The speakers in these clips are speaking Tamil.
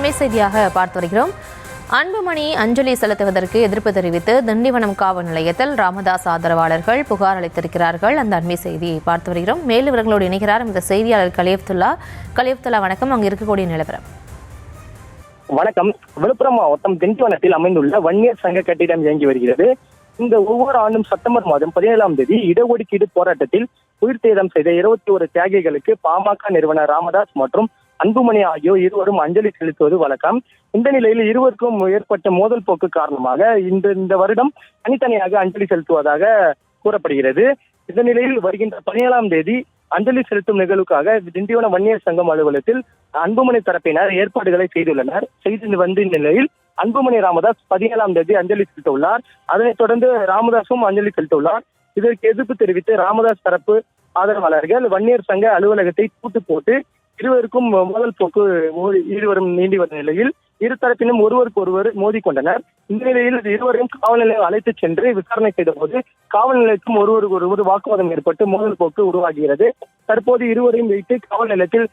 அண்மை செய்தியாக பார்த்து வருகிறோம். அன்புமணி அஞ்சலி செலுத்துவதற்கு எதிர்ப்பு தெரிவித்து திண்டிவனம் காவல் நிலையத்தில் ராமதாஸ் ஆதரவாளர்கள் புகார் அளித்திருக்கிறார்கள். அந்த அண்மை செய்தியை பார்த்து வருகிறோம். மேலும் இவர்களோடு இணைகிறார் இந்த செய்தியாளர் கலியப்துல்லா. வணக்கம். அங்கு இருக்கக்கூடிய நிலவரம். வணக்கம். விழுப்புரம் மாவட்டம் திண்டிவனத்தில் அமைந்துள்ள வன்னியர் சங்க கட்டிடம் இயங்கி வருகிறது. இந்த ஒவ்வொரு ஆண்டும் செப்டம்பர் மாதம் 17ஆம் தேதி இடஒதுக்கீடு போராட்டத்தில் உயிர் சேதம் செய்த 21 தியாகிகளுக்கு பாமக நிறுவனர் ராமதாஸ் மற்றும் அன்புமணி ஆகியோர் இருவரும் அஞ்சலி செலுத்துவது வழக்கம். இந்த நிலையில் இருவருக்கும் ஏற்பட்ட மோதல் போக்கு காரணமாக இந்த வருடம் தனித்தனியாக அஞ்சலி செலுத்துவதாக கூறப்படுகிறது. இந்த நிலையில் வருகின்ற 17ஆம் தேதி அஞ்சலி செலுத்தும் நிகழ்வுக்காக திண்டிவன வன்னியர் சங்கம் அலுவலகத்தில் அன்புமணி தரப்பினர் ஏற்பாடுகளை செய்து வந்த நிலையில் அன்புமணி ராமதாஸ் 17ஆம் தேதி அஞ்சலி செலுத்த உள்ளார். அதனைத் தொடர்ந்து ராமதாஸும் அஞ்சலி செலுத்த உள்ளார். இதற்கு எதிர்ப்பு தெரிவித்து ராமதாஸ் தரப்பு ஆதரவாளர்கள் வன்னியர் சங்க அலுவலகத்தை பூட்டு போட்டு இருவருக்கும் மோதல் போக்கு இருவரும் நீண்டி வந்த நிலையில் இருதரப்பினும் ஒருவருக்கு ஒருவர் மோதிக்கொண்டனர். இந்த நிலையில் இருவரையும் காவல் நிலையம் அழைத்து சென்று விசாரணை செய்த போது காவல் நிலையத்துக்கும் ஒருவருக்கு ஒருவர் வாக்குவாதம் ஏற்பட்டு மோதல் போக்கு உருவாகிறது. தற்போது இருவரையும் வைத்து காவல் நிலையத்தில்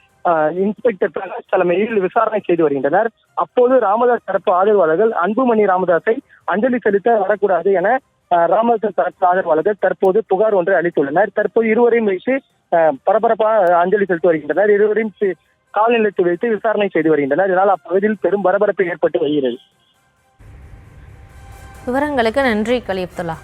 இன்ஸ்பெக்டர் பிரகாஷ் தலைமையில் விசாரணை செய்து வருகின்றனர். அப்போது ராமதாஸ் தரப்பு ஆதரவாளர்கள் அன்புமணி ராமதாஸை அஞ்சலி செலுத்த வரக்கூடாது என ராமதாஸ் தரப்பு ஆதரவாளர்கள் தற்போது புகார் ஒன்றை அளித்துள்ளனர். தற்போது இருவரையும் வைத்து பரபரப்பாக அஞ்சலி செலுத்தி வருகின்றனர். இருவரையும் காவல் நிலையத்தில் வைத்து விசாரணை செய்து வருகின்றனர். இதனால் அப்பகுதியில் பெரும் பரபரப்பு ஏற்பட்டு வருகிறது. விவரங்களுக்கு நன்றி கலியப்துல்லா.